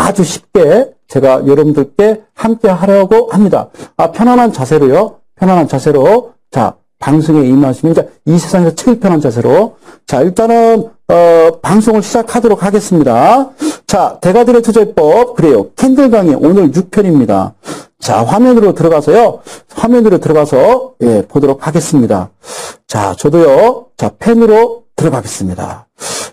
아주 쉽게 제가 여러분들께 함께 하려고 합니다. 편안한 자세로요. 편안한 자세로. 자, 방송에 임하시면 이제 이 세상에서 제일 편한 자세로. 자, 일단은 방송을 시작하도록 하겠습니다. 자, 대가들의 투자법. 그래요. 캔들 강의 오늘 6편입니다. 자, 화면으로 들어가서요. 화면으로 들어가서 보도록 하겠습니다. 자, 저도요. 자, 펜으로 들어가겠습니다.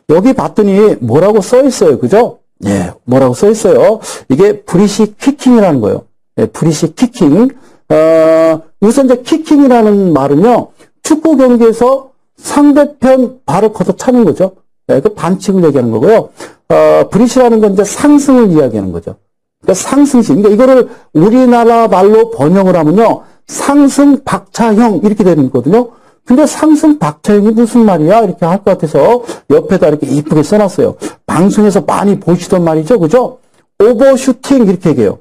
여기 봤더니 뭐라고 써 있어요. 그죠? 예, 뭐라고 써 있어요. 이게 브리시 킥킹이라는 거예요. 예, 브리시 킥킹. 우선 이제 킥킹이라는 말은요. 축구 경기에서 상대편 발을 걷어차는 거죠. 예, 그 반칙을 얘기하는 거고요. 브리시라는 건 이제 상승을 이야기하는 거죠. 그러니까 상승시. 그러니까 이거를 우리나라 말로 번역을 하면요. 상승 박차형 이렇게 되는 거거든요. 근데 상승 박차형이 무슨 말이야? 이렇게 할 것 같아서 옆에다 이렇게 이쁘게 써놨어요. 방송에서 많이 보시던 말이죠. 그죠? 오버슈팅 이렇게 얘기해요.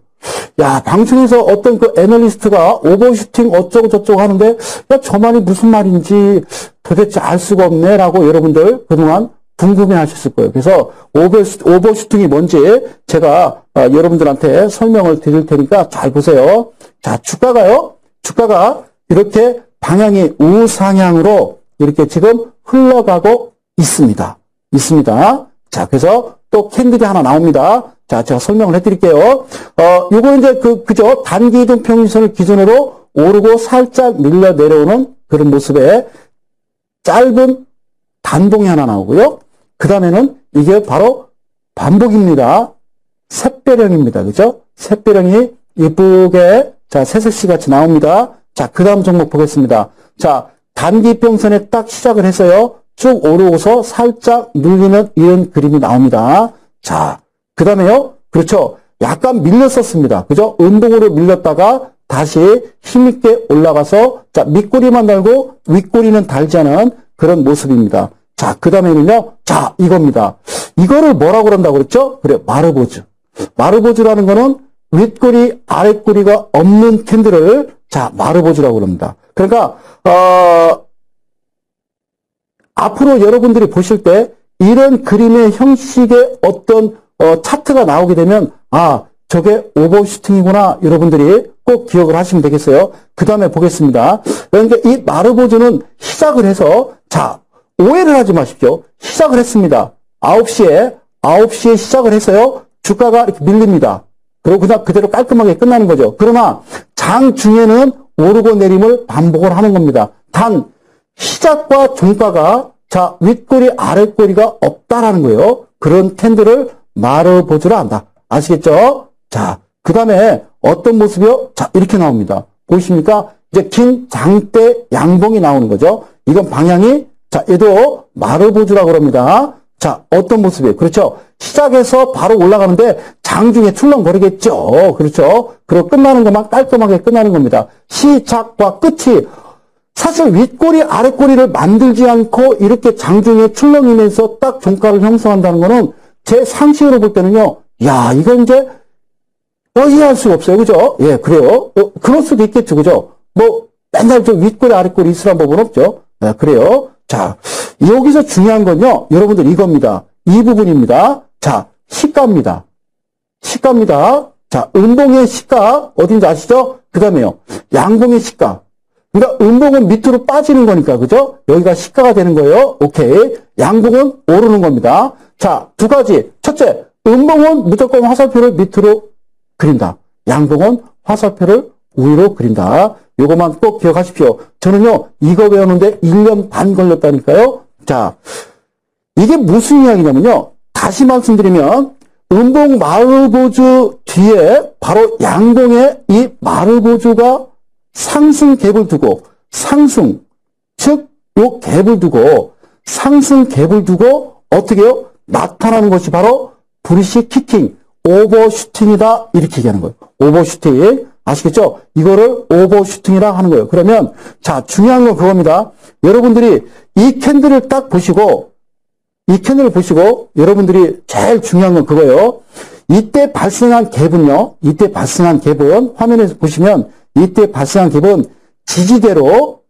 야, 방송에서 어떤 그 애널리스트가 오버슈팅 어쩌고 저쩌고 하는데 야, 저 말이 무슨 말인지 도대체 알 수가 없네 라고 여러분들 그동안 궁금해 하셨을 거예요. 그래서 오버슈팅이 뭔지 제가 여러분들한테 설명을 드릴 테니까 잘 보세요. 자, 주가가 이렇게 방향이 우상향으로 이렇게 지금 흘러가고 있습니다. 자, 그래서 또 캔들이 하나 나옵니다. 자, 제가 설명을 해드릴게요. 요거 이제 그죠? 단기 이동 평균선을 기준으로 오르고 살짝 밀려 내려오는 그런 모습의 짧은 단봉이 하나 나오고요. 그 다음에는 이게 바로 반복입니다. 샛별형입니다. 그죠? 샛별형이 이쁘게, 자, 새색시 같이 나옵니다. 자, 그 다음 종목 보겠습니다. 자, 단기 이평선에 딱 시작을 해서요. 쭉 오르고서 살짝 눌리는 이런 그림이 나옵니다. 자, 그 다음에요. 그렇죠. 약간 밀렸었습니다. 그죠? 음봉으로 밀렸다가 다시 힘있게 올라가서, 자, 밑꼬리만 달고 윗꼬리는 달지 않은 그런 모습입니다. 자, 그 다음에는요. 자, 이겁니다. 이거를 뭐라고 그런다고 그랬죠? 그래, 마르보즈. 마르보즈라는 거는 윗꼬리, 아랫꼬리가 없는 캔들을, 자, 마르보즈라고 그럽니다. 그러니까, 앞으로 여러분들이 보실 때 이런 그림의 형식의 어떤 차트가 나오게 되면 저게 오버슈팅이구나 여러분들이 꼭 기억을 하시면 되겠어요. 그 다음에 보겠습니다. 그러니까 이 마르보즈는 시작을 해서 자, 오해를 하지 마십시오. 시작을 했습니다. 9시에 시작을 해서요. 주가가 이렇게 밀립니다. 그리고 그냥 그대로 깔끔하게 끝나는 거죠. 그러나 장중에는 오르고 내림을 반복을 하는 겁니다. 단 시작과 종가가 자, 윗꼬리 아랫꼬리가 없다라는 거예요. 그런 캔들을 마르보즈라 한다. 아시겠죠? 자, 그 다음에 어떤 모습이요? 자, 이렇게 나옵니다. 보이십니까? 이제 긴 장대 양봉이 나오는 거죠. 이건 방향이 자, 얘도 마르보즈라고 그럽니다. 자, 어떤 모습이에요? 그렇죠? 시작해서 바로 올라가는데 장중에 출렁거리겠죠. 그렇죠? 그리고 끝나는 것만 깔끔하게 끝나는 겁니다. 시작과 끝이 사실 윗꼬리 아랫꼬리를 만들지 않고 이렇게 장중에 출렁이면서 딱 종가를 형성한다는 거는 제 상식으로 볼 때는요. 야, 이건 이제 이해할 수가 없어요. 그죠? 예, 그래요. 그럴 수도 있겠죠. 그죠? 뭐 맨날 저 윗꼬리 아랫꼬리 있으란 법은 없죠. 예, 그래요. 자, 여기서 중요한 건요. 여러분들 이겁니다. 이 부분입니다. 자, 시가입니다. 자, 음봉의 시가 어딘지 아시죠? 그 다음에요. 양봉의 시가. 그러니까 음봉은 밑으로 빠지는 거니까, 그죠? 여기가 시가가 되는 거예요. 오케이. 양봉은 오르는 겁니다. 자, 두 가지. 첫째, 음봉은 무조건 화살표를 밑으로 그린다. 양봉은 화살표를 위로 그린다. 요것만 꼭 기억하십시오. 저는요, 이거 배우는데 1년 반 걸렸다니까요. 자, 이게 무슨 이야기냐면요. 다시 말씀드리면, 음봉 마르보즈 뒤에 바로 양봉의 이 마르보즈가 상승 갭을 두고 상승, 즉 요 갭을 두고 상승 갭을 두고 어떻게 해요? 나타나는 것이 바로 브리시 킥킹, 오버슈팅이다 이렇게 얘기하는 거예요. 오버슈팅 아시겠죠? 이거를 오버슈팅이라 하는 거예요. 그러면 자, 중요한 건 그겁니다. 여러분들이 이 캔들을 딱 보시고 이 캔들을 보시고 여러분들이 제일 중요한 건 그거예요. 이때 발생한 갭은요. 이때 발생한 갭은 화면에서 보시면 이때 발생한 갭은 지지대로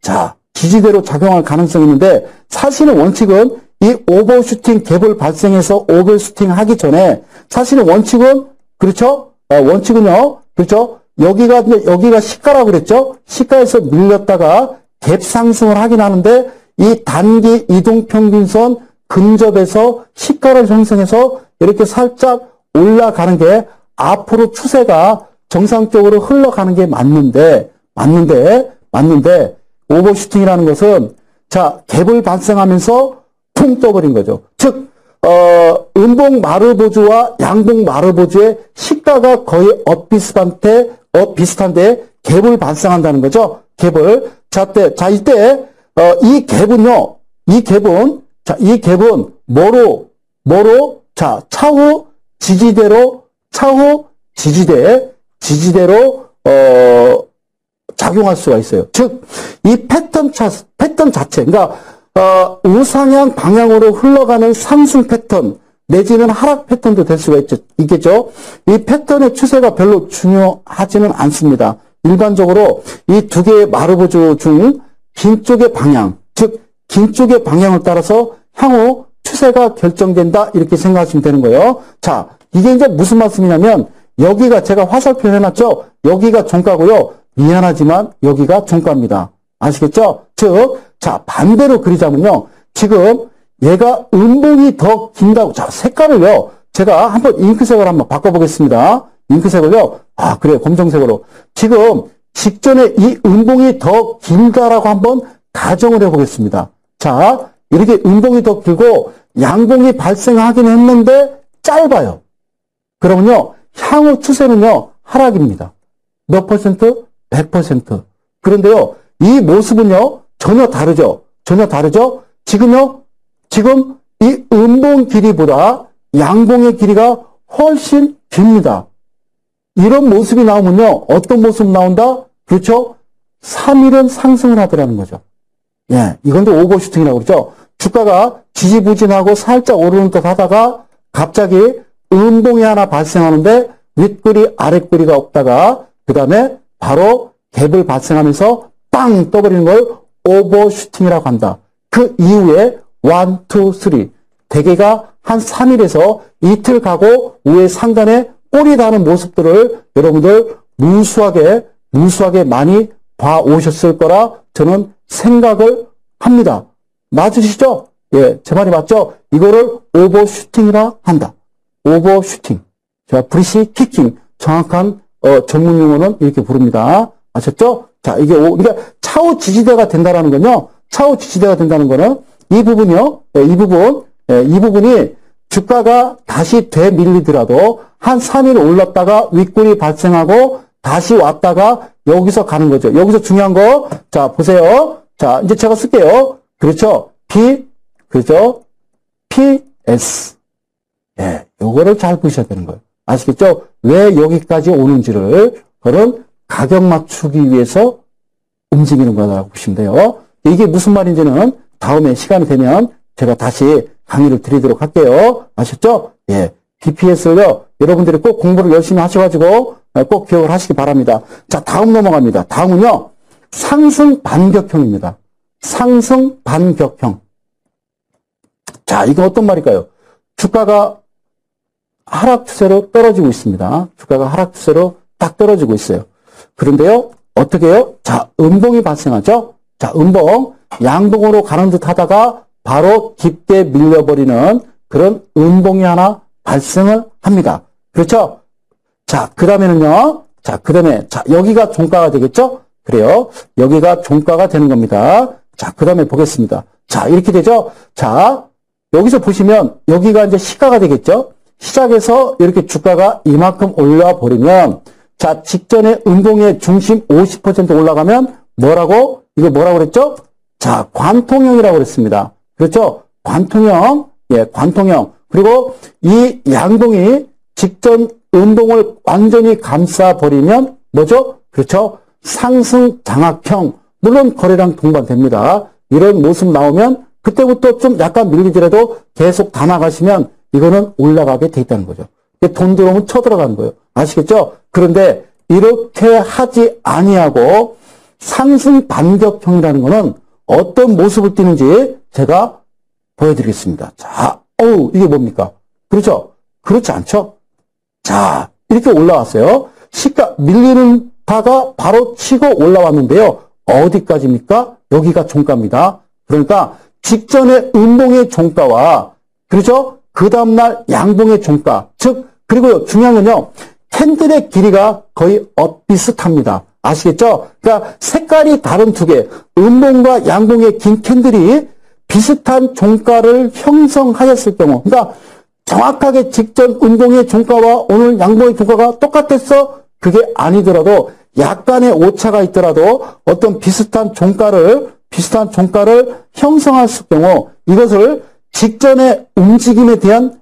작용할 가능성이 있는데 사실은 원칙은 이 오버슈팅 갭을 발생해서 오버슈팅 하기 전에 사실은 원칙은 그렇죠? 원칙은요. 그렇죠? 여기가 시가라고 그랬죠? 시가에서 밀렸다가 갭 상승을 하긴 하는데 이 단기 이동평균선 근접에서 시가를 형성해서 이렇게 살짝 올라가는 게 앞으로 추세가 정상적으로 흘러가는 게 맞는데 오버슈팅이라는 것은 자, 갭을 발생하면서 퉁 떠버린 거죠. 즉, 음봉 마르보주와 양봉 마르보주의 시가가 거의 비슷한데 갭을 발생한다는 거죠. 갭을. 이때, 이 갭은 뭐로, 자, 차후 지지대로, 작용할 수가 있어요. 즉, 이 패턴 자체, 그러니까, 우상향 방향으로 흘러가는 상승 패턴, 내지는 하락 패턴도 될 수가 있겠죠. 이 패턴의 추세가 별로 중요하지는 않습니다. 일반적으로 이 두 개의 마르보주 중 긴 쪽의 방향, 즉, 긴 쪽의 방향을 따라서 향후 추세가 결정된다, 이렇게 생각하시면 되는 거예요. 자, 이게 이제 무슨 말씀이냐면, 여기가 제가 화살표 해놨죠? 여기가 종가고요. 미안하지만 여기가 종가입니다. 아시겠죠? 즉, 자, 반대로 그리자면요. 지금 얘가 음봉이 더 긴다고. 자, 색깔을요. 제가 한번 잉크색을 한번 바꿔보겠습니다. 잉크색을요. 그래요. 검정색으로. 지금 직전에 이 음봉이 더 길다라고 한번 가정을 해보겠습니다. 자, 이렇게 음봉이 더 길고 양봉이 발생하긴 했는데 짧아요. 그러면요. 향후 추세는요. 하락입니다. 몇 퍼센트? 100%. 그런데요. 이 모습은요. 전혀 다르죠. 지금 이 음봉 길이보다 양봉의 길이가 훨씬 깁니다. 이런 모습이 나오면요. 어떤 모습 나온다? 그렇죠? 3일은 상승을 하더라는 거죠. 예, 이건 또 오버슈팅이라고 그러죠. 주가가 지지부진하고 살짝 오르는 듯 하다가 갑자기 음봉이 하나 발생하는데 윗꼬리 아랫꼬리가 없다가 그 다음에 바로 갭을 발생하면서 빵 떠버리는 걸 오버슈팅이라고 한다. 그 이후에 1, 2, 3 대개가 한 3일에서 이틀 가고 위에 상단에 꼬리 다는 모습들을 여러분들 무수하게 많이 봐오셨을 거라 저는 생각을 합니다. 맞으시죠? 예, 제 말이 맞죠? 이거를 오버슈팅이라 한다. 오버슈팅. 자, 브리시 키킹. 정확한 전문 용어는 이렇게 부릅니다. 아셨죠? 자, 이게 그러니까 차후 지지대가 된다라는 건요. 차후 지지대가 된다는 거는 이 부분이요. 이 부분이 주가가 다시 되밀리더라도 한 3일 올랐다가 윗골이 발생하고 다시 왔다가 여기서 가는 거죠. 여기서 중요한 거, 자, 보세요. 자, 이제 제가 쓸게요. 그렇죠? PS. 예, 요거를 잘 보셔야 되는 거예요. 아시겠죠? 왜 여기까지 오는지를, 그런 가격 맞추기 위해서 움직이는 거라고 보시면 돼요. 이게 무슨 말인지는 다음에 시간이 되면 제가 다시 강의를 드리도록 할게요. 아셨죠? 예. BPS를요, 여러분들이 꼭 공부를 열심히 하셔가지고 꼭 기억을 하시기 바랍니다. 자, 다음 넘어갑니다. 다음은요, 상승 반격형입니다. 상승 반격형. 자, 이거 어떤 말일까요? 주가가 하락 추세로 떨어지고 있습니다. 주가가 하락 추세로 딱 떨어지고 있어요. 그런데요, 어떻게 해요? 자, 음봉이 발생하죠? 자, 음봉, 양봉으로 가는 듯 하다가 바로 깊게 밀려버리는 그런 음봉이 하나 발생을 합니다. 그렇죠? 자, 그 다음에는요, 자, 여기가 종가가 되겠죠? 그래요. 여기가 종가가 되는 겁니다. 자, 그 다음에 보겠습니다. 자, 이렇게 되죠? 자, 여기서 보시면 여기가 이제 시가가 되겠죠? 시작해서 이렇게 주가가 이만큼 올라와 버리면, 자, 직전에 음봉의 중심 50% 올라가면 이거 뭐라고 그랬죠? 자, 관통형이라고 그랬습니다. 그렇죠? 관통형. 예, 관통형. 그리고 이 양봉이 직전 음봉을 완전히 감싸버리면 뭐죠? 그렇죠? 상승 장악형. 물론 거래량 동반됩니다. 이런 모습 나오면 그때부터 좀 약간 밀리더라도 계속 담아가시면 이거는 올라가게 돼 있다는 거죠. 돈 들어오면 쳐들어가는 거예요. 아시겠죠? 그런데 이렇게 하지 아니하고 상승 반격형이라는 거는 어떤 모습을 띠는지 제가 보여드리겠습니다. 자, 이게 뭡니까? 그렇죠? 그렇지 않죠? 자, 이렇게 올라왔어요. 시가 밀리는 다가 바로 치고 올라왔는데요. 어디까지입니까? 여기가 종가입니다. 그러니까 직전에 음봉의 종가와 그렇죠? 그 다음날 양봉의 종가. 즉 그리고 중요한 건요. 캔들의 길이가 거의 비슷합니다. 아시겠죠? 그러니까 색깔이 다른 두 개, 음봉과 양봉의 긴 캔들이 비슷한 종가를 형성하였을 경우, 그러니까 정확하게 직전 음봉의 종가와 오늘 양봉의 종가가 똑같았어? 그게 아니더라도 약간의 오차가 있더라도 어떤 비슷한 종가를 형성했을 경우 이것을 직전의 움직임에 대한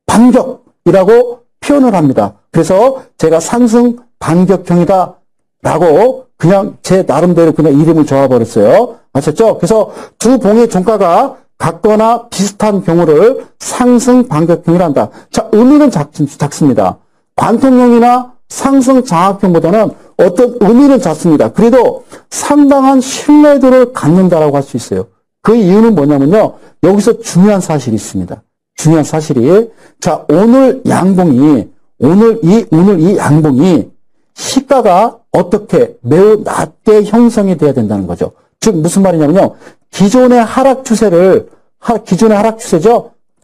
반격이라고 표현을 합니다. 그래서 제가 상승 반격형이다 라고 그냥 제 나름대로 그냥 이름을 정해버렸어요. 아셨죠? 그래서 두 봉의 종가가 같거나 비슷한 경우를 상승 반격형이라 한다. 자, 의미는 작습니다. 관통형이나 상승 장악형보다는 어떤 의미는 작습니다. 그래도 상당한 신뢰도를 갖는다라고 할 수 있어요. 그 이유는 뭐냐면요. 여기서 중요한 사실이 있습니다. 중요한 사실이, 자, 오늘 이 양봉이 시가가 어떻게 매우 낮게 형성이 돼야 된다는 거죠. 즉, 무슨 말이냐면요. 기존의 하락 추세죠?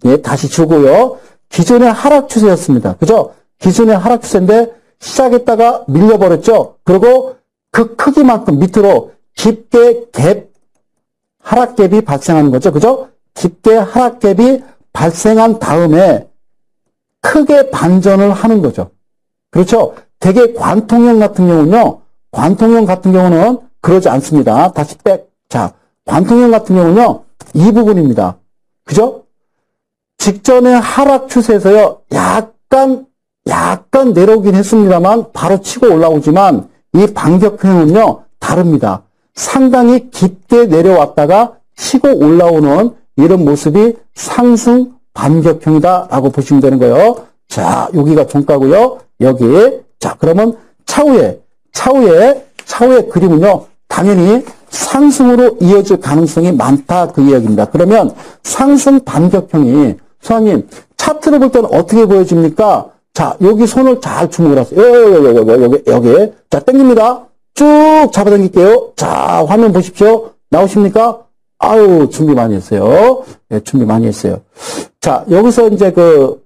예, 다시 주고요. 기존의 하락 추세였습니다. 그죠? 기존의 하락 추세인데 시작했다가 밀려버렸죠? 그리고 그 크기만큼 밑으로 깊게 하락갭이 발생하는 거죠. 그죠? 깊게 하락갭이 발생한 다음에 크게 반전을 하는 거죠. 그렇죠? 되게 관통형 같은 경우는 그러지 않습니다. 다시 자, 관통형 같은 경우는요, 이 부분입니다. 그죠? 직전의 하락 추세에서요, 약간 내려오긴 했습니다만, 바로 치고 올라오지만, 이 반격형은요, 다릅니다. 상당히 깊게 내려왔다가 치고 올라오는 이런 모습이 상승 반격형이다라고 보시면 되는 거예요. 자, 여기가 종가고요. 여기. 자, 그러면 차후의 그림은요, 당연히 상승으로 이어질 가능성이 많다 그 이야기입니다. 그러면 상승 반격형이 소장님 차트를 볼 때는 어떻게 보여집니까? 자, 여기 손을 잘 주목을 하세요. 여기. 자, 당깁니다. 쭉 잡아당길게요. 자, 화면 보십시오. 나오십니까? 아유, 준비 많이 했어요. 네, 준비 많이 했어요. 자, 여기서 이제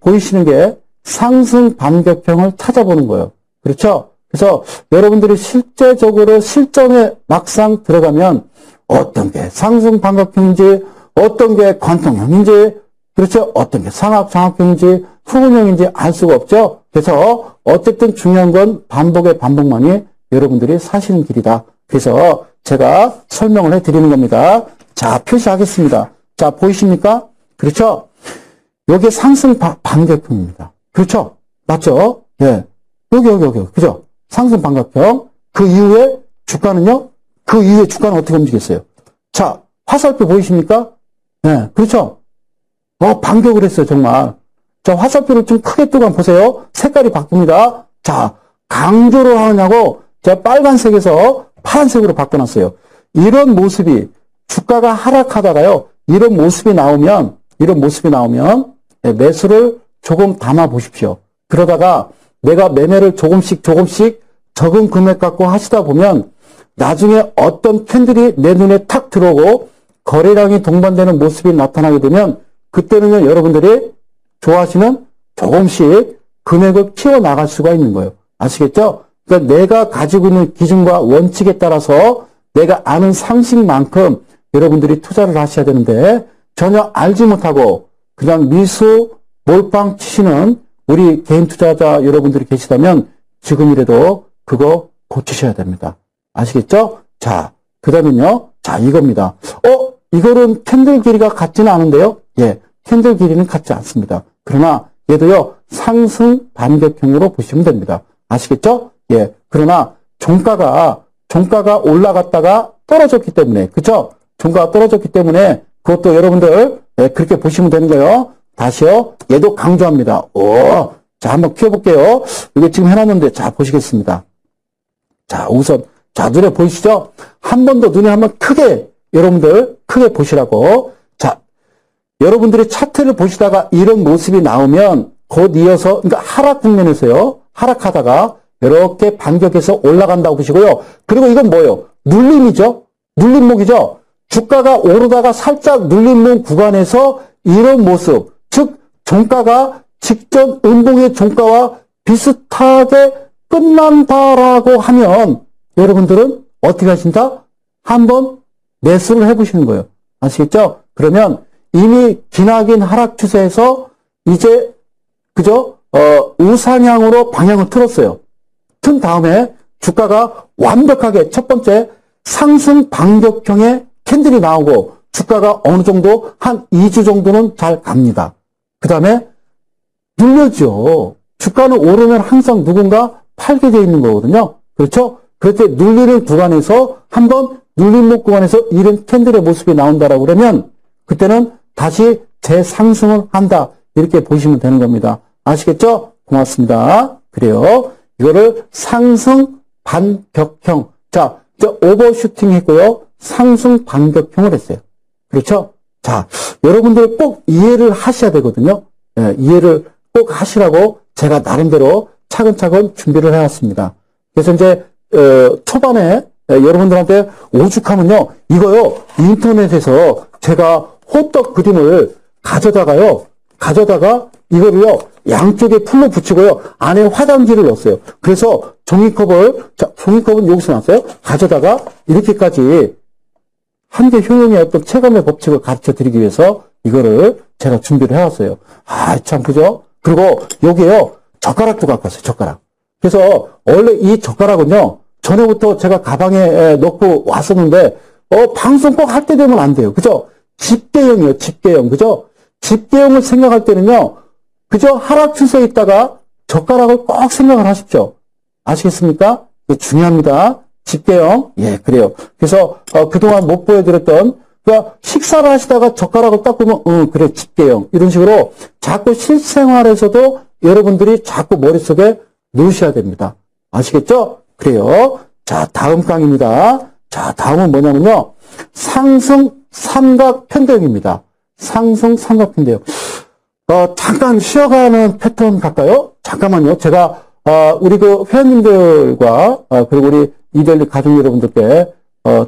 보이시는 게 상승 반격형을 찾아보는 거예요. 그렇죠? 그래서 여러분들이 실제적으로 실전에 막상 들어가면 어떤 게 상승 반격형인지, 어떤 게 관통형인지, 그렇죠? 어떤 게 상압 장악형인지, 후분형인지 알 수가 없죠? 그래서 어쨌든 중요한 건 반복의 반복만이 여러분들이 사시는 길이다. 그래서 제가 설명을 해드리는 겁니다. 자, 표시하겠습니다. 자, 보이십니까? 그렇죠? 여기 상승 반격형입니다. 그렇죠? 맞죠? 예. 여기. 그죠? 상승 반격형. 그 이후에 주가는요? 그 이후에 주가는 어떻게 움직였어요? 자, 화살표 보이십니까? 예. 그렇죠? 반격을 했어요, 정말. 자, 화살표를 좀 크게 뜨고 한번 보세요. 색깔이 바뀝니다. 자, 강조를 하느냐고 제가 빨간색에서 파란색으로 바꿔놨어요. 이런 모습이 주가가 하락하다가요. 이런 모습이 나오면 매수를 조금 담아 보십시오. 그러다가 내가 매매를 조금씩 적은 금액 갖고 하시다 보면 나중에 어떤 캔들이 내 눈에 탁 들어오고 거래량이 동반되는 모습이 나타나게 되면 그때는요, 여러분들이 좋아하시는 조금씩 금액을 키워나갈 수가 있는 거예요. 아시겠죠? 그러니까 내가 가지고 있는 기준과 원칙에 따라서 내가 아는 상식만큼 여러분들이 투자를 하셔야 되는데 전혀 알지 못하고 그냥 미수 몰빵 치시는 우리 개인 투자자 여러분들이 계시다면 지금이라도 그거 고치셔야 됩니다. 아시겠죠? 자, 그 다음엔요. 자, 이겁니다. 이거는 캔들 길이가 같지는 않은데요. 예, 캔들 길이는 같지 않습니다. 그러나 얘도요, 상승 반격형으로 보시면 됩니다. 아시겠죠? 예, 그러나 종가가 올라갔다가 떨어졌기 때문에, 그쵸? 종가가 떨어졌기 때문에 그것도 여러분들, 예, 그렇게 보시면 되는 거예요. 다시요, 얘도 강조합니다. 자, 한번 키워볼게요. 이게 지금 해놨는데, 자, 보시겠습니다. 자, 우선, 자, 눈에 보이시죠? 한 번 더 눈에 한번 크게, 여러분들, 크게 보시라고. 자, 여러분들이 차트를 보시다가 이런 모습이 나오면 곧 이어서, 그러니까 하락 국면에서요. 하락하다가 이렇게 반격해서 올라간다고 보시고요. 그리고 이건 뭐예요? 눌림이죠. 눌림목이죠. 주가가 오르다가 살짝 눌림목 구간에서 이런 모습, 즉 종가가 직전 음봉의 종가와 비슷하게 끝난다라고 하면 여러분들은 어떻게 하신다? 한번 매수를 해보시는 거예요. 아시겠죠? 그러면 이미 기나긴 하락 추세에서 이제 그죠? 우상향으로 방향을 틀었어요. 튼 다음에 주가가 완벽하게 첫 번째 상승 반격형의 캔들이 나오고 주가가 어느 정도 한 2주 정도는 잘 갑니다. 그 다음에 눌려죠. 주가는 오르면 항상 누군가 팔게 되어 있는 거거든요. 그렇죠? 그럴 때 눌리는 구간에서 한번 눌림목 구간에서 이런 캔들의 모습이 나온다라고 그러면 그때는 다시 재상승을 한다. 이렇게 보시면 되는 겁니다. 아시겠죠? 고맙습니다. 그래요. 이거를 상승 반격형. 자, 오버슈팅 했고요. 상승 반격형을 했어요. 그렇죠? 자, 여러분들 꼭 이해를 하셔야 되거든요. 예, 이해를 꼭 하시라고 제가 나름대로 차근차근 준비를 해왔습니다. 그래서 이제 초반에 여러분들한테 오죽하면요. 이거요. 인터넷에서 제가 호떡 그림을 가져다가 이거를요. 양쪽에 풀로 붙이고요. 안에 화장지를 넣었어요. 그래서 종이컵은 여기서 나왔어요. 가져다가 이렇게까지 한계 효용의 어떤 체감의 법칙을 가르쳐 드리기 위해서 이거를 제가 준비를 해왔어요. 아, 참, 그죠? 그리고 여기에요. 젓가락도 갖고 왔어요. 젓가락. 그래서 원래 이 젓가락은요. 전에부터 제가 가방에 넣고 왔었는데 방송 꼭 할 때 되면 안 돼요. 그죠? 집게형이에요. 집게형. 그죠? 집게형을 생각할 때는요. 그죠? 하락 추세에 있다가 젓가락을 꼭 생각을 하십시오. 아시겠습니까? 이게 중요합니다. 집게형. 예, 그래요. 그래서 그동안 못 보여드렸던 그러니까 식사를 하시다가 젓가락을 딱 보면 그래 집게형. 이런 식으로 자꾸 실생활에서도 여러분들이 자꾸 머릿속에 넣으셔야 됩니다. 아시겠죠? 그래요. 자, 다음 강의입니다. 자, 다음은 뭐냐면요. 상승 삼각 편대형입니다. 상승 삼각 편대형. 잠깐 쉬어가는 패턴 갈까요? 잠깐만요. 제가 우리 그 회원님들과 그리고 우리 이델리 가족 여러분들께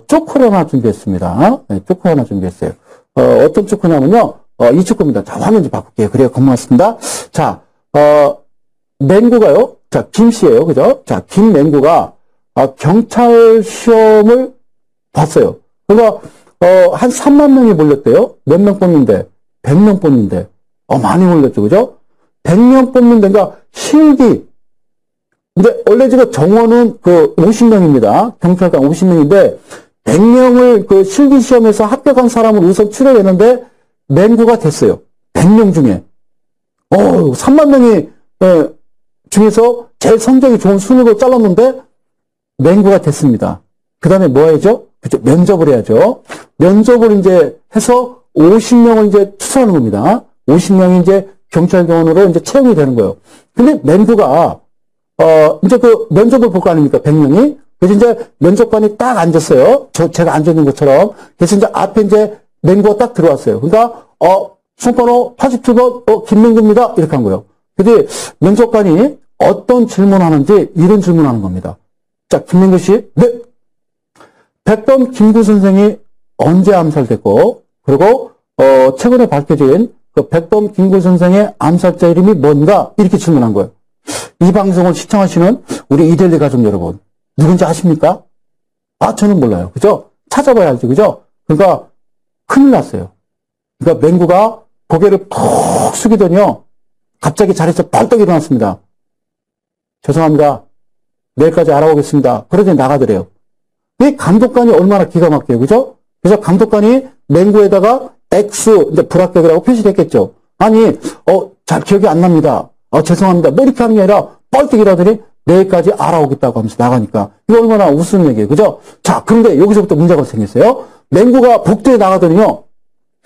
초코를 하나 준비했습니다. 네, 초코 하나 준비했어요. 어떤 초코냐면요. 이 초코입니다. 자, 화면 좀 바꿀게요. 그래요. 고맙습니다. 자, 맹구가요. 자, 김씨예요. 그죠? 자, 김맹구가 경찰 시험을 봤어요. 그러니까 한 3만 명이 몰렸대요. 몇 명 뽑는데? 100명 뽑는데. 많이 몰렸죠. 그죠? 100명 뽑는데, 그러니까 실기. 근데 원래 지금 정원은 50명입니다. 경찰관 50명인데 100명을 그 실기 시험에서 합격한 사람을 우선 추려내는데 맹구가 됐어요. 100명 중에. 3만 명이 중에서 제일 성적이 좋은 순으로 잘랐는데 맹구가 됐습니다. 그 다음에 뭐 해야죠? 그죠? 면접을 해야죠. 면접을 이제 해서 50명을 이제 추천하는 겁니다. 50명이 이제 경찰관으로 이제 채용이 되는 거예요. 근데 맹구가 이제 그 면접을 볼 거 아닙니까? 100명이. 그래서 이제 면접관이 딱 앉았어요. 제가 앉아있는 것처럼. 그래서 이제 앞에 이제 맹구가 딱 들어왔어요. 그러니까, 손번호 87번, 김맹구입니다. 이렇게 한 거예요. 근데 면접관이 어떤 질문 하는지 이런 질문 하는 겁니다. 자, 김맹구 씨. 네. 100번 김구 선생이 언제 암살됐고, 그리고, 최근에 밝혀진 그 100번 김구 선생의 암살자 이름이 뭔가? 이렇게 질문한 거예요. 이 방송을 시청하시는 우리 이델리 가족 여러분, 누군지 아십니까? 저는 몰라요. 그죠? 찾아봐야 알죠. 그죠? 그러니까, 큰일 났어요. 그러니까 맹구가 고개를 푹 숙이더니요, 갑자기 자리에서 벌떡 일어났습니다. 죄송합니다. 내일까지 알아보겠습니다. 그러더니 나가더래요. 이 감독관이 얼마나 기가 막혀요. 그죠? 그래서 감독관이 맹구에다가 X, 이제 불합격이라고 표시를 했겠죠. 아니, 잘 기억이 안 납니다. 죄송합니다. 뭐 이렇게 하는 게 아니라 뻘떡 일하더니 내일까지 알아오겠다고 하면서 나가니까 이거 얼마나 우스운 얘기예요. 그죠? 자, 그런데 여기서부터 문제가 생겼어요. 맹구가 복도에 나가더니요.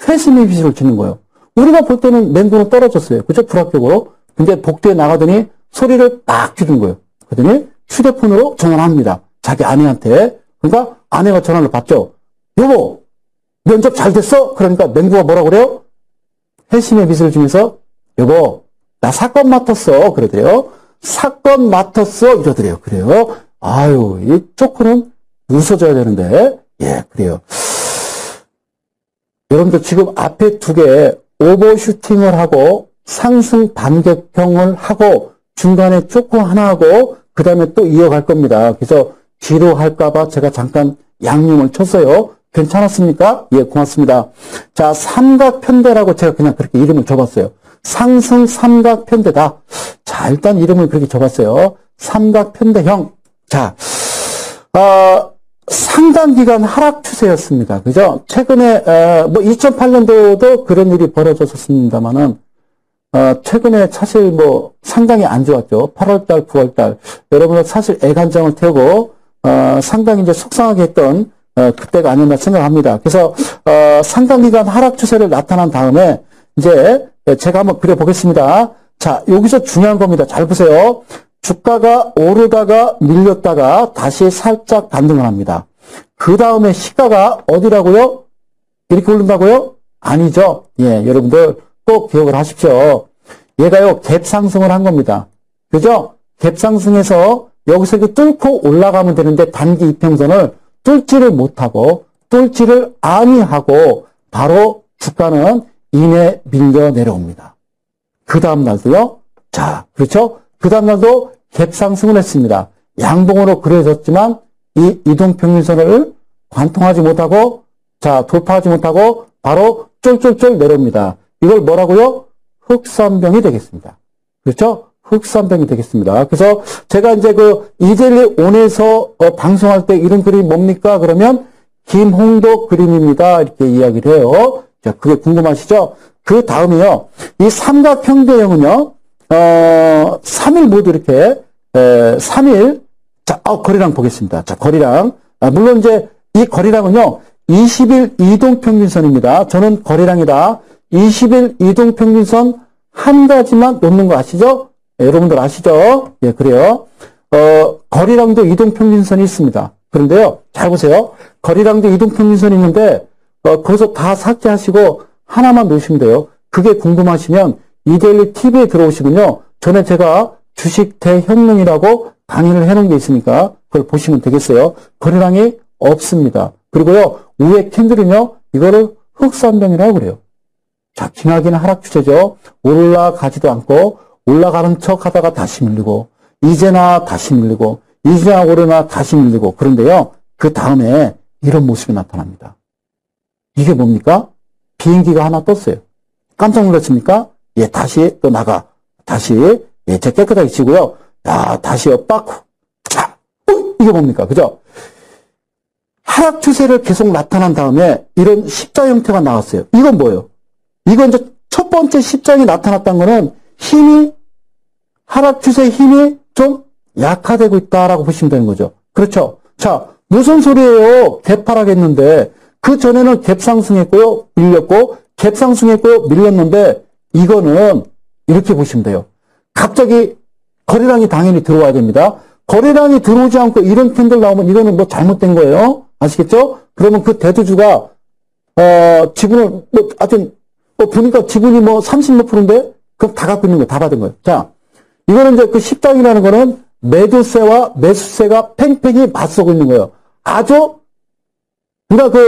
회심의 비수를 짓는 거예요. 우리가 볼 때는 맹구는 떨어졌어요. 그죠? 불합격으로. 근데 복도에 나가더니 소리를 딱 지른 거예요. 그러더니 휴대폰으로 전화를 합니다. 자기 아내한테. 그러니까 아내가 전화를 받죠. 여보, 면접 잘 됐어? 그러니까 맹구가 뭐라고 그래요? 회심의 미소를 지면서 여보, 나 사건 맡았어. 그러더래요. 사건 맡았어. 이러더래요. 그래요. 아유, 이 조커는 웃어줘야 되는데. 예, 그래요. 여러분들 지금 앞에 두 개 오버슈팅을 하고 상승 반격형을 하고 중간에 조커 하나 하고 그 다음에 또 이어갈 겁니다. 그래서 뒤로 할까봐 제가 잠깐 양념을 쳤어요. 괜찮았습니까? 예, 고맙습니다. 자, 삼각편대라고 제가 그냥 그렇게 이름을 줘봤어요. 상승 삼각편대다. 자, 일단 이름을 그렇게 줘봤어요. 삼각편대형. 자, 상당기간 하락 추세였습니다. 그죠? 최근에, 2008년도도 그런 일이 벌어졌었습니다만은, 최근에 사실 상당히 안 좋았죠. 8월달, 9월달. 여러분은 사실 애간장을 태우고, 상당히 이제 속상하게 했던, 그때가 아니었나 생각합니다. 그래서, 상당기간 하락 추세를 나타난 다음에, 이제, 제가 한번 그려보겠습니다. 자, 여기서 중요한 겁니다. 잘 보세요. 주가가 오르다가 밀렸다가 다시 살짝 반등을 합니다. 그 다음에 시가가 어디라고요? 이렇게 오른다고요? 아니죠. 예, 여러분들 꼭 기억을 하십시오. 얘가요, 갭 상승을 한 겁니다. 그죠? 갭 상승해서 여기서 이렇게 뚫고 올라가면 되는데 단기 이평선을 뚫지를 못하고 뚫지를 아니하고 바로 주가는 이내 밀려 내려옵니다. 그 다음 날도요. 자, 그렇죠? 그 다음 날도 갭 상승을 했습니다. 양봉으로 그려졌지만 이 이동평균선을 관통하지 못하고 자, 돌파하지 못하고 바로 쫄쫄쫄 내려옵니다. 이걸 뭐라고요? 흑산병이 되겠습니다. 그렇죠? 흑산병이 되겠습니다. 그래서 제가 이제 그 이데일리 온에서 방송할 때 이런 그림이 뭡니까? 그러면 김홍도 그림입니다. 이렇게 이야기를 해요. 자, 그게 궁금하시죠? 그 다음이요. 이 삼각형대형은요. 3일 모두 이렇게 3일 자, 거리랑 보겠습니다. 자, 거리랑 물론 이제 이 거리랑은요. 20일 이동평균선입니다. 저는 거리랑이다. 20일 이동평균선 한 가지만 놓는 거 아시죠? 네, 여러분들 아시죠? 예, 그래요. 거리랑도 이동평균선이 있습니다. 그런데요. 잘 보세요. 거리랑도 이동평균선이 있는데 거기서 다 삭제하시고 하나만 놓으시면 돼요. 그게 궁금하시면 이데일리 TV에 들어오시면요. 전에 제가 주식 대혁명이라고 강의를 해놓은 게 있으니까 그걸 보시면 되겠어요. 거래량이 없습니다. 그리고요. 위에 캔들은요. 이거를 흑산병이라고 그래요. 자, 기나긴 하락 추세죠. 올라가지도 않고 올라가는 척 하다가 다시 밀리고 이제나 다시 밀리고 이제나 오르나 다시 밀리고 그런데요. 그 다음에 이런 모습이 나타납니다. 이게 뭡니까? 비행기가 하나 떴어요. 깜짝 놀랐습니까? 예, 다시 또 나가. 다시, 예, 제 깨끗하게 치고요. 야, 다시요, 빠꾸. 자, 이게 뭡니까? 그죠? 하락 추세를 계속 나타난 다음에 이런 십자 형태가 나왔어요. 이건 뭐예요? 이건 이제 첫 번째 십장이 나타났다는 거는 힘이, 하락 추세의 힘이 좀 약화되고 있다라고 보시면 되는 거죠. 그렇죠? 자, 무슨 소리예요? 개파락했는데, 그 전에는 갭 상승했고요, 밀렸고, 갭 상승했고요, 밀렸는데, 이거는 이렇게 보시면 돼요. 갑자기 거래량이 당연히 들어와야 됩니다. 거래량이 들어오지 않고 이런 캔들 나오면 이거는 뭐 잘못된 거예요. 아시겠죠? 그러면 그 대주주가, 지분을, 하여튼, 보니까 지분이 30몇 프로인데, 그럼 다 갖고 있는 거예요. 다 받은 거예요. 자, 이거는 이제 그 십장이라는 거는 매도세와 매수세가 팽팽히 맞서고 있는 거예요. 아주, 그러니까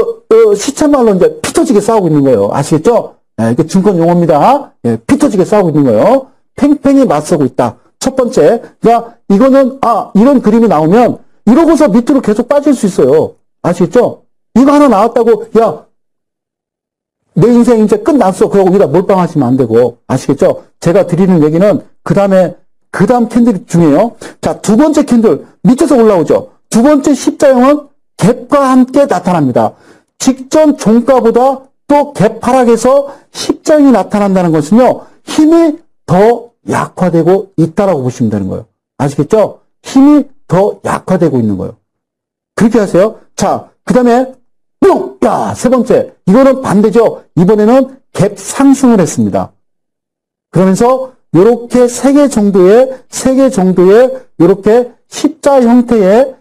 시체말로 이제 피 터지게 싸우고 있는 거예요. 아시겠죠? 네, 이게 증권 용어입니다. 예, 피 터지게 싸우고 있는 거예요. 팽팽히 맞서고 있다. 첫 번째. 그러니까 이거는, 이런 그림이 나오면 이러고서 밑으로 계속 빠질 수 있어요. 아시겠죠? 이거 하나 나왔다고, 야, 내 인생 이제 끝났어. 그러고 여기다 몰빵하시면 안 되고. 아시겠죠? 제가 드리는 얘기는 그 다음 캔들 중에요. 자, 두 번째 캔들, 밑에서 올라오죠. 두 번째 십자형은 갭과 함께 나타납니다. 직전 종가보다 또 갭 하락에서 십장이 나타난다는 것은요, 힘이 더 약화되고 있다라고 보시면 되는 거예요. 아시겠죠? 힘이 더 약화되고 있는 거예요. 그렇게 하세요. 자, 그 다음에 뿅! 야, 세 번째. 이거는 반대죠. 이번에는 갭 상승을 했습니다. 그러면서 요렇게 세 개 정도의 요렇게 십자 형태의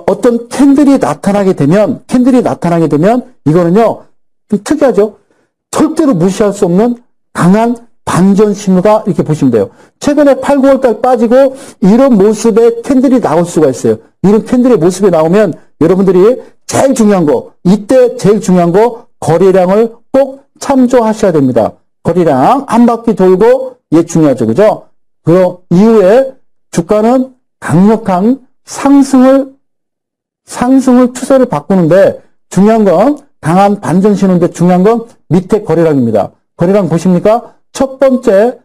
어떤 캔들이 나타나게 되면 이거는요, 좀 특이하죠? 절대로 무시할 수 없는 강한 반전 신호다 이렇게 보시면 돼요. 최근에 8, 9월달 빠지고 이런 모습의 캔들이 나올 수가 있어요. 이런 캔들의 모습이 나오면 여러분들이 제일 중요한 거, 이때 제일 중요한 거 거래량을 꼭 참조하셔야 됩니다. 거래량 한 바퀴 돌고 중요하죠. 그죠? 그 이후에 주가는 강력한 상승을 추세를 바꾸는데 중요한 건 강한 반전 신호인데 중요한 건 밑에 거래량입니다. 거래량 보십니까? 첫 번째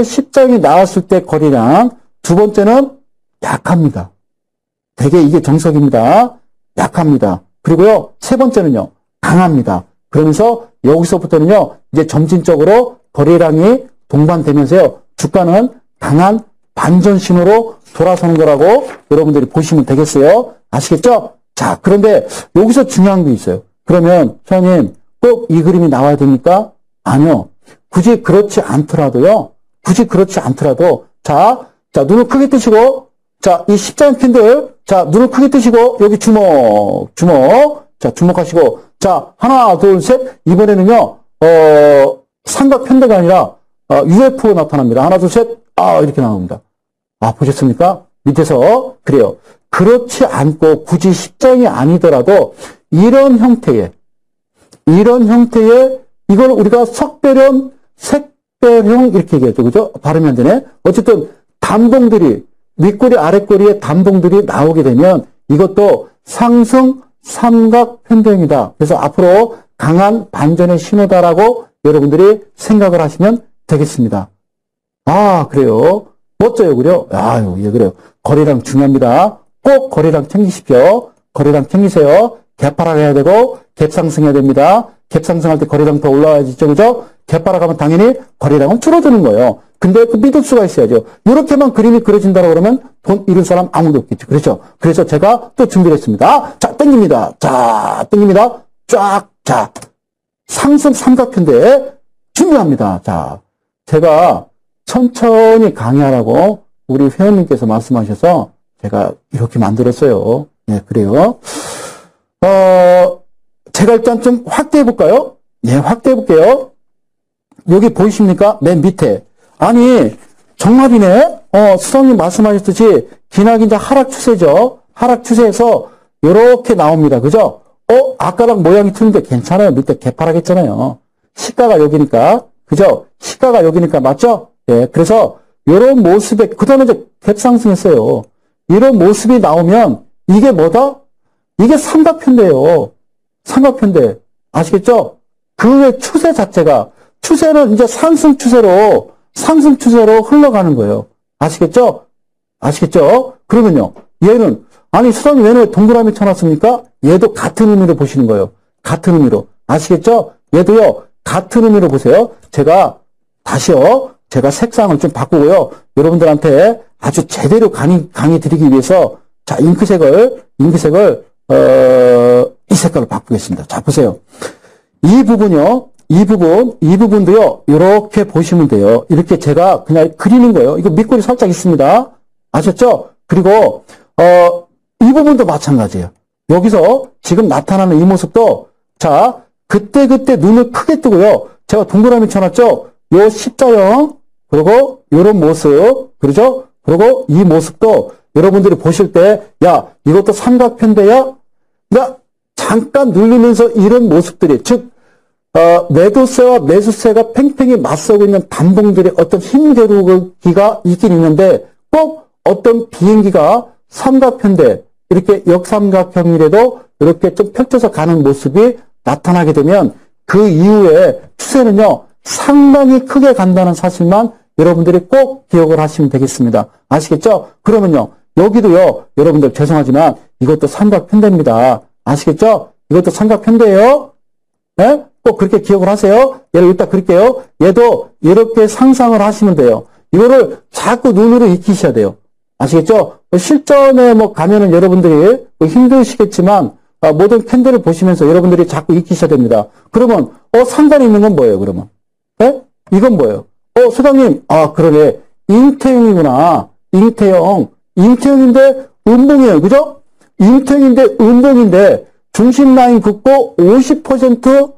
십장이 나왔을 때 거래량, 두 번째는 약합니다. 되게 이게 정석입니다. 약합니다. 그리고요, 세 번째는요, 강합니다. 그러면서 여기서부터는요, 이제 점진적으로 거래량이 동반되면서요, 주가는 강한 반전 신호로 돌아서는 거라고 여러분들이 보시면 되겠어요. 아시겠죠? 자, 그런데 여기서 중요한 게 있어요. 그러면 소장님 꼭 이 그림이 나와야 됩니까? 아니요. 굳이 그렇지 않더라도 자, 눈을 크게 뜨시고 자, 이 십자형 캔들 자, 눈을 크게 뜨시고 여기 주목 자, 주목하시고 자, 하나 둘 셋 이번에는요 삼각 편대가 아니라 UFO 나타납니다. 하나 둘 셋 이렇게 나옵니다. 보셨습니까? 밑에서 그래요. 그렇지 않고 굳이 십장이 아니더라도 이런 형태의 이걸 우리가 색별형 이렇게 얘기하죠. 그죠? 발음이 안 되네. 어쨌든 단봉들이 윗꼬리 아랫꼬리에 단봉들이 나오게 되면 이것도 상승 삼각 편대형이다. 그래서 앞으로 강한 반전의 신호다라고 여러분들이 생각을 하시면 되겠습니다. 그래요. 멋져요. 그래요? 예, 그래요. 거래량 중요합니다. 꼭 거래량 챙기십시오. 거래량 챙기세요. 개파락 해야 되고, 갭상승해야 됩니다. 갭상승할 때 거래량 더 올라와야죠. 그죠? 개파락하면 당연히 거래량은 줄어드는 거예요. 근데 그 믿을 수가 있어야죠. 이렇게만 그림이 그려진다고 그러면 돈 잃을 사람 아무도 없겠죠. 그렇죠? 그래서 제가 또 준비를 했습니다. 자, 땡깁니다. 자, 땡깁니다. 쫙, 자, 상승 삼각편대 준비합니다. 자, 제가 천천히 강의하라고 우리 회원님께서 말씀하셔서 제가 이렇게 만들었어요. 예, 그래요. 제가 일단 좀 확대해 볼까요? 예, 확대해 볼게요. 여기 보이십니까? 맨 밑에. 아니, 정말이네. 수석님 말씀하셨듯이 기나긴 하락 추세죠. 하락 추세에서 이렇게 나옵니다. 그죠? 아까랑 모양이 틀린데 괜찮아요. 밑에 개파락했잖아요. 시가가 여기니까. 그죠? 시가가 여기니까 맞죠? 예, 그래서 이런 모습에 그다음에 이제 갭상승했어요. 이런 모습이 나오면 이게 뭐다? 이게 삼각편대예요. 삼각편대. 아시겠죠? 그 외 추세 자체가 추세는 이제 상승 추세로 흘러가는 거예요. 아시겠죠? 그러면요. 얘는 아니 수장님 왜 동그라미 쳐놨습니까? 얘도 같은 의미로 보시는 거예요. 같은 의미로. 아시겠죠? 얘도요. 같은 의미로 보세요. 제가 다시요. 제가 색상을 좀 바꾸고요. 여러분들한테 아주 제대로 강의 드리기 위해서 자, 잉크색을 이 색깔로 바꾸겠습니다. 자, 보세요. 이 부분도요. 이렇게 보시면 돼요. 이렇게 제가 그냥 그리는 거예요. 이거 밑꼬리 살짝 있습니다. 아셨죠? 그리고 이 부분도 마찬가지예요. 여기서 지금 나타나는 이 모습도 자, 그때 눈을 크게 뜨고요. 제가 동그라미 쳐놨죠? 요 십자형, 그리고 요런 모습, 그러죠? 그리고 이 모습도 여러분들이 보실 때, 야, 이것도 삼각편대야? 그러니까 잠깐 눌리면서 이런 모습들이, 즉, 매도세와 매수세가 팽팽히 맞서고 있는 단봉들의 어떤 힘겨루기가 있긴 있는데, 꼭 어떤 비행기가 삼각편대, 이렇게 역삼각형이라도 이렇게 좀 펼쳐서 가는 모습이 나타나게 되면 그 이후에 추세는요, 상당히 크게 간다는 사실만 여러분들이 꼭 기억을 하시면 되겠습니다. 아시겠죠? 그러면요, 여기도요, 여러분들 죄송하지만 이것도 삼각편대입니다. 아시겠죠? 이것도 삼각편대예요. 네? 꼭 그렇게 기억을 하세요. 얘를 이따 그릴게요. 얘도 이렇게 상상을 하시면 돼요. 이거를 자꾸 눈으로 익히셔야 돼요. 아시겠죠? 실전에 가면은 여러분들이 힘드시겠지만, 모든 캔들을 보시면서 여러분들이 자꾸 익히셔야 됩니다. 그러면, 상단에 있는 건 뭐예요, 그러면? 네? 이건 뭐예요? 소장님, 그러네. 잉태형이구나. 잉태형인데, 음봉이에요. 그죠? 잉태형인데, 음봉인데, 중심 라인 긋고 50%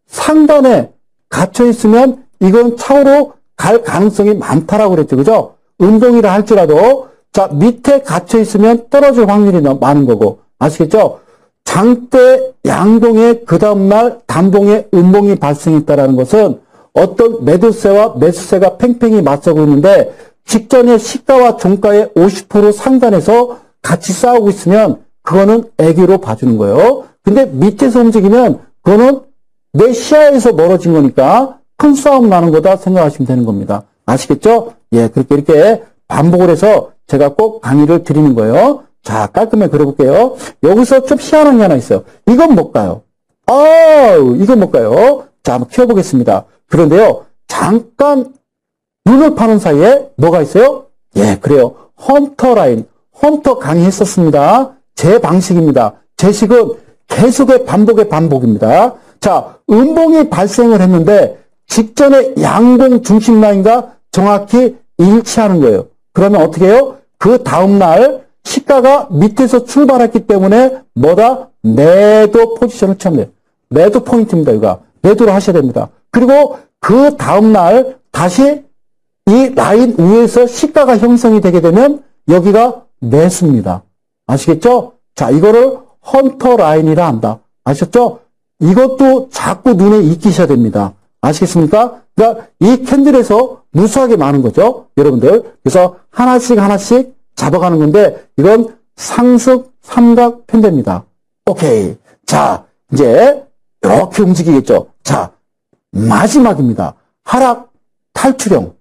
상단에 갇혀있으면 이건 차후로 갈 가능성이 많다라고 그랬죠. 그죠? 운동이라 할지라도, 자, 밑에 갇혀 있으면 떨어질 확률이 많은 거고. 아시겠죠? 장대 양봉에 그 다음날 단봉에 음봉이 발생했다라는 것은 어떤 매도세와 매수세가 팽팽히 맞서고 있는데 직전에 시가와 종가의 50% 상단에서 같이 싸우고 있으면 그거는 애기로 봐주는 거예요. 근데 밑에서 움직이면 그거는 내 시야에서 멀어진 거니까 큰 싸움 나는 거다 생각하시면 되는 겁니다. 아시겠죠? 예, 그렇게 이렇게 반복을 해서 제가 꼭 강의를 드리는 거예요. 자, 깔끔하게 그려볼게요. 여기서 좀 희한한 게 하나 있어요. 이건 뭘까요? 이건 뭘까요? 자, 한번 키워보겠습니다. 그런데요, 잠깐 눈을 파는 사이에 뭐가 있어요? 예, 그래요. 헌터 라인. 헌터 강의했었습니다. 제 방식입니다. 제 식은 계속의 반복입니다. 자, 음봉이 발생을 했는데 직전에 양봉 중심 라인과 정확히 일치하는 거예요. 그러면 어떻게 해요? 그 다음날 시가가 밑에서 출발했기 때문에 뭐다? 매도 포지션을 취합니다. 매도 포인트입니다. 이거 매도를 하셔야 됩니다. 그리고 그 다음날 다시 이 라인 위에서 시가가 형성이 되게 되면 여기가 매수입니다. 아시겠죠? 자, 이거를 헌터 라인이라 한다. 아셨죠? 이것도 자꾸 눈에 익히셔야 됩니다. 아시겠습니까? 그러니까 이 캔들에서 무수하게 많은 거죠. 여러분들. 그래서 하나씩 잡아가는 건데 이건 상승 삼각 편대입니다. 오케이. 자, 이제 이렇게 움직이겠죠. 자, 마지막입니다. 하락 탈출형.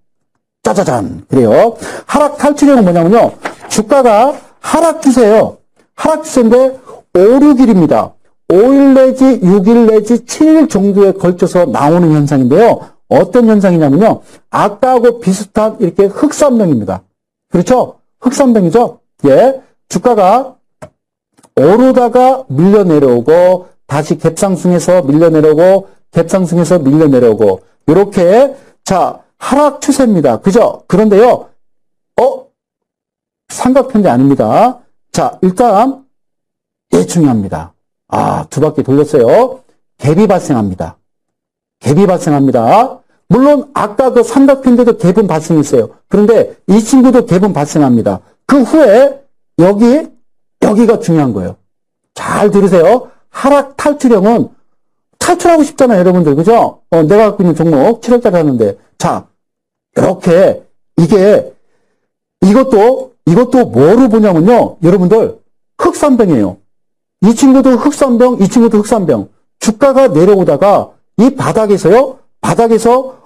짜자잔. 그래요. 하락 탈출형은 뭐냐면요. 주가가 하락 추세예요. 하락 추세인데 5, 6일입니다. 5일 내지 6일 내지 7일 정도에 걸쳐서 나오는 현상인데요. 어떤 현상이냐면요. 아까하고 비슷한 이렇게 흑산병입니다. 그렇죠? 흑산병이죠? 예. 주가가 오르다가 밀려 내려오고 다시 갭상승해서 밀려 내려오고 갭상승해서 밀려 내려오고 이렇게 자 하락 추세입니다. 그죠? 그런데요. 삼각편대 아닙니다. 자, 일단 예 중요합니다. 두 바퀴 돌렸어요. 갭이 발생합니다. 갭이 발생합니다. 물론 아까 그 삼각편대도 갭은 발생했어요. 그런데 이 친구도 갭은 발생합니다. 그 후에 여기가 중요한 거예요. 잘 들으세요. 하락 탈출형은 탈출하고 싶잖아요, 여러분들. 그죠? 내가 갖고 있는 종목 7월달에 하는데 자, 이렇게 이것도 뭐로 보냐면요. 여러분들 흑산병이에요. 이 친구도 흑산병, 이 친구도 흑산병. 주가가 내려오다가 이 바닥에서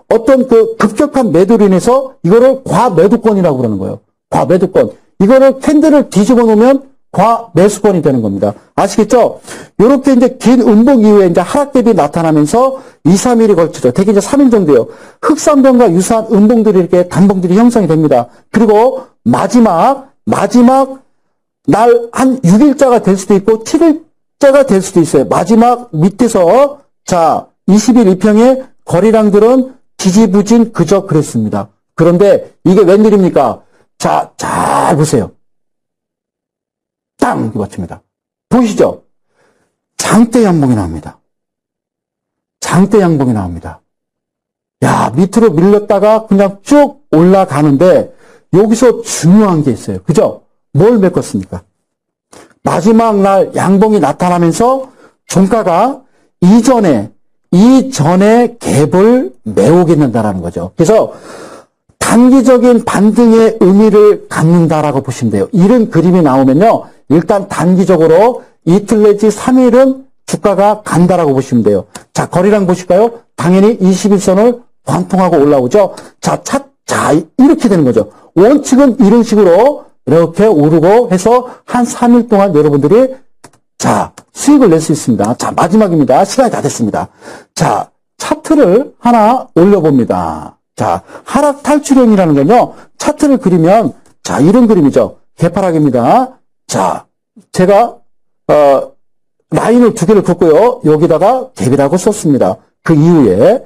어떤 그 급격한 매도로 인해서 이거를 과매도권이라고 그러는 거예요. 과매도권. 이거를 캔들을 뒤집어 놓으면 과매수권이 되는 겁니다. 아시겠죠? 요렇게 이제 긴 음봉 이후에 이제 하락갭이 나타나면서 2, 3일이 걸쳐서 되게 이제 3일 정도요. 흑산병과 유사한 음봉들이 이렇게 단봉들이 형성이 됩니다. 그리고 마지막 날 한 6일자가 될 수도 있고 7일자가 될 수도 있어요. 마지막 밑에서 자 20일 이평의 거래량들은 지지부진 그저 그랬습니다. 그런데 이게 웬일입니까? 자, 잘 보세요. 땅! 이렇게 맞춥니다. 보이시죠? 장대 양봉이 나옵니다. 장대 양봉이 나옵니다. 야, 밑으로 밀렸다가 그냥 쭉 올라가는데 여기서 중요한 게 있어요. 그죠? 뭘 메꿨습니까? 마지막 날 양봉이 나타나면서 종가가 이전에 갭을 메우겠는다라는 거죠. 그래서 단기적인 반등의 의미를 갖는다라고 보시면 돼요. 이런 그림이 나오면요. 일단 단기적으로 이틀 내지 3일은 주가가 간다라고 보시면 돼요. 자, 거래량 보실까요? 당연히 21선을 관통하고 올라오죠. 자, 이렇게 되는 거죠. 원칙은 이런 식으로 이렇게 오르고 해서 한 3일 동안 여러분들이 자, 수익을 낼 수 있습니다. 자, 마지막입니다. 시간이 다 됐습니다. 자, 차트를 하나 올려봅니다. 자, 하락 탈출형이라는 건요, 차트를 그리면, 자, 이런 그림이죠. 개파락입니다. 자, 제가, 라인을 두 개를 긋고요, 여기다가 갭이라고 썼습니다. 그 이후에,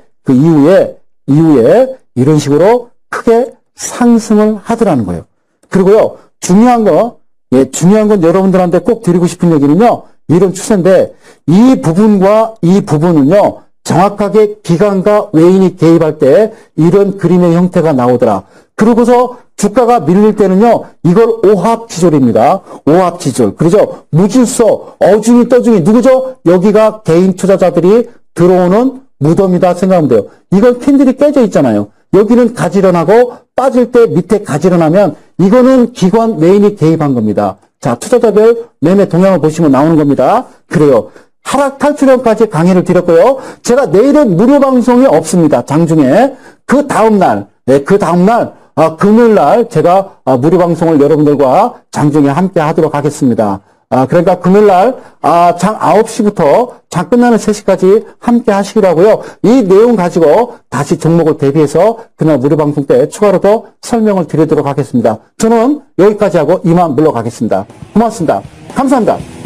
이런 식으로 크게 상승을 하더라는 거예요. 그리고요, 중요한 건 여러분들한테 꼭 드리고 싶은 얘기는요, 이런 추세인데, 이 부분과 이 부분은요, 정확하게 기관과 외인이 개입할 때 이런 그림의 형태가 나오더라. 그러고서 주가가 밀릴 때는요, 이걸 오합지졸입니다. 오합지졸. 그러죠? 무질서, 어중이 떠중이 누구죠? 여기가 개인 투자자들이 들어오는 무덤이다 생각하면 돼요. 이건 캔들이 깨져 있잖아요. 여기는 가지런하고 빠질 때 밑에 가지런하면 이거는 기관 외인이 개입한 겁니다. 자, 투자자별 매매 동향을 보시면 나오는 겁니다. 그래요. 하락 탈출형까지 강의를 드렸고요. 제가 내일은 무료 방송이 없습니다. 장중에. 그 다음날, 금요일 날 제가 무료 방송을 여러분들과 장중에 함께 하도록 하겠습니다. 그러니까 금요일 날, 장 9시부터 장 끝나는 3시까지 함께 하시기로 하고요. 이 내용 가지고 다시 종목을 대비해서 그날 무료 방송 때 추가로 더 설명을 드리도록 하겠습니다. 저는 여기까지 하고 이만 물러가겠습니다. 고맙습니다. 감사합니다.